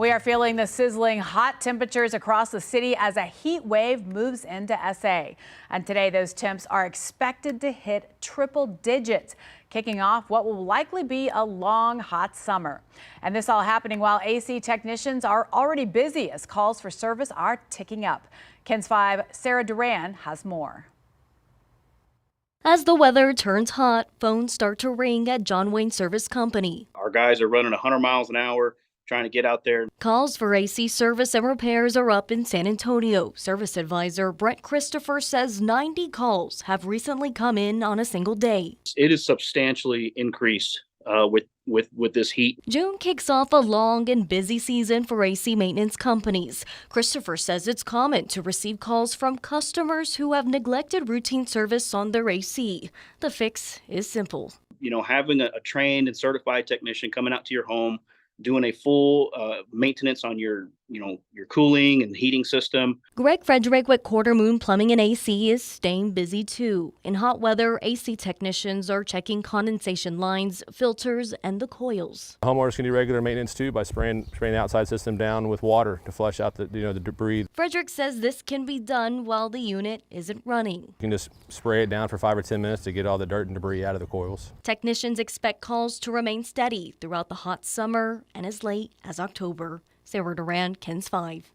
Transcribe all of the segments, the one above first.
We are feeling the sizzling hot temperatures across the city as a heat wave moves into SA. And today those temps are expected to hit triple digits, kicking off what will likely be a long, hot summer. And this all happening while AC technicians are already busy as calls for service are ticking up. KENS 5 Sarah Duran has more. As the weather turns hot, phones start to ring at John Wayne Service Company. Our guys are running 100 miles an hour trying to get out there. Calls for AC service and repairs are up in San Antonio. Service advisor Brett Christopher says 90 calls have recently come in on a single day. It is substantially increased with this heat. June kicks off a long and busy season for AC maintenance companies. Christopher says it's common to receive calls from customers who have neglected routine service on their AC. The fix is simple. Having a trained and certified technician coming out to your home, doing a full maintenance on your cooling and heating system. Greg Frederick with Quarter Moon Plumbing and AC is staying busy too. In hot weather, AC technicians are checking condensation lines, filters, and the coils. Homeowners can do regular maintenance too by spraying the outside system down with water to flush out the debris. Frederick says this can be done while the unit isn't running. You can just spray it down for 5 or 10 minutes to get all the dirt and debris out of the coils. Technicians expect calls to remain steady throughout the hot summer and as late as October. Sarah Duran, KENS 5.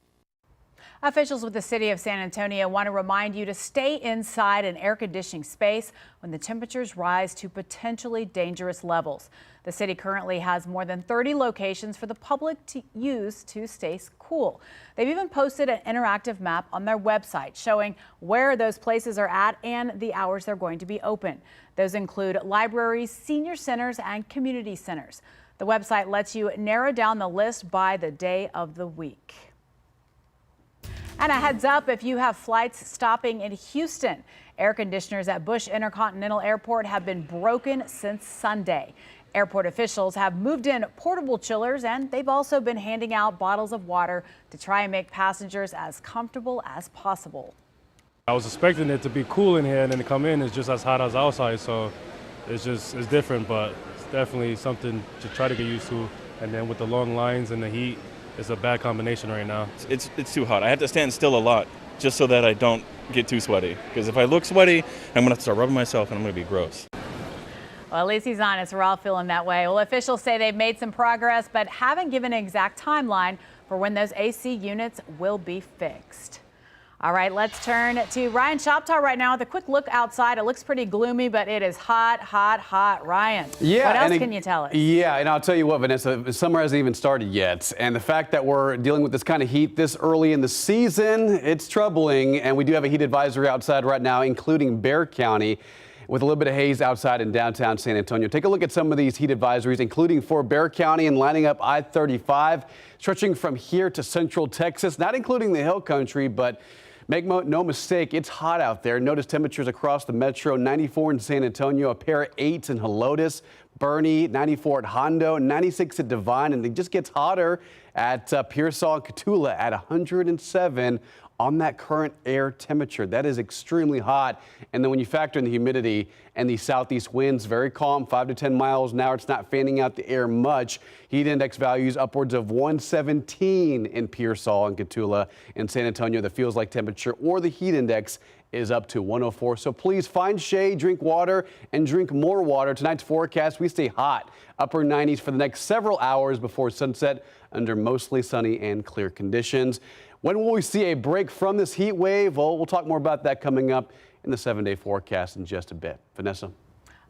Officials with the city of San Antonio want to remind you to stay inside an air conditioning space when the temperatures rise to potentially dangerous levels. The city currently has more than 30 locations for the public to use to stay cool. They've even posted an interactive map on their website showing where those places are at and the hours they're going to be open. Those include libraries, senior centers, and community centers. The website lets you narrow down the list by the day of the week. And a heads up if you have flights stopping in Houston. Air conditioners at Bush Intercontinental Airport have been broken since Sunday. Airport officials have moved in portable chillers, and they've also been handing out bottles of water to try and make passengers as comfortable as possible. I was expecting it to be cool in here, and then to come in, it's just as hot as outside, so it's different, but it's definitely something to try to get used to. And then with the long lines and the heat, it's a bad combination right now. It's too hot. I have to stand still a lot just so that I don't get too sweaty. Because if I look sweaty, I'm going to start rubbing myself and I'm going to be gross. Well, at least he's honest. We're all feeling that way. Well, officials say they've made some progress, but haven't given an exact timeline for when those AC units will be fixed. All right, let's turn to Ryan Shoptaw right now with a quick look outside. It looks pretty gloomy, but it is hot, hot, hot. Ryan, yeah, what else can you tell us? Yeah, and I'll tell you what, Vanessa, summer hasn't even started yet. And the fact that we're dealing with this kind of heat this early in the season, it's troubling. And we do have a heat advisory outside right now, including Bexar County, with a little bit of haze outside in downtown San Antonio. Take a look at some of these heat advisories, including for Bexar County and lining up I-35, stretching from here to central Texas, not including the hill country, but make no mistake, it's hot out there. Notice temperatures across the metro, 94 in San Antonio, a pair of 8s in Helotes, Bernie, 94 at Hondo, 96 at Divine, and it just gets hotter at Pearsall and Cotulla at 107 on that current air temperature. That is extremely hot. And then when you factor in the humidity and the southeast winds, very calm, 5 to 10 miles an hour. It's not fanning out the air much. Heat index values upwards of 117 in Pearsall and Cotulla. In San Antonio, the feels like temperature or the heat index is up to 104. So please find shade, drink water, and drink more water. Tonight's forecast, we stay hot, upper 90s for the next several hours before sunset under mostly sunny and clear conditions. When will we see a break from this heat wave? Well, we'll talk more about that coming up in the 7-day forecast in just a bit. Vanessa.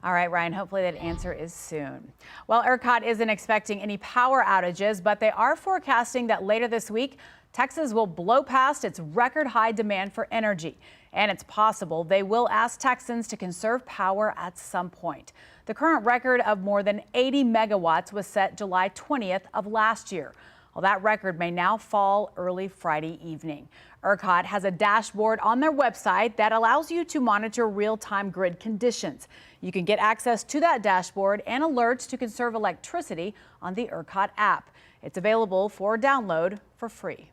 All right, Ryan, hopefully that answer is soon. Well, ERCOT isn't expecting any power outages, but they are forecasting that later this week, Texas will blow past its record high demand for energy. And it's possible they will ask Texans to conserve power at some point. The current record of more than 80 megawatts was set July 20th of last year. Well, that record may now fall early Friday evening. ERCOT has a dashboard on their website that allows you to monitor real-time grid conditions. You can get access to that dashboard and alerts to conserve electricity on the ERCOT app. It's available for download for free.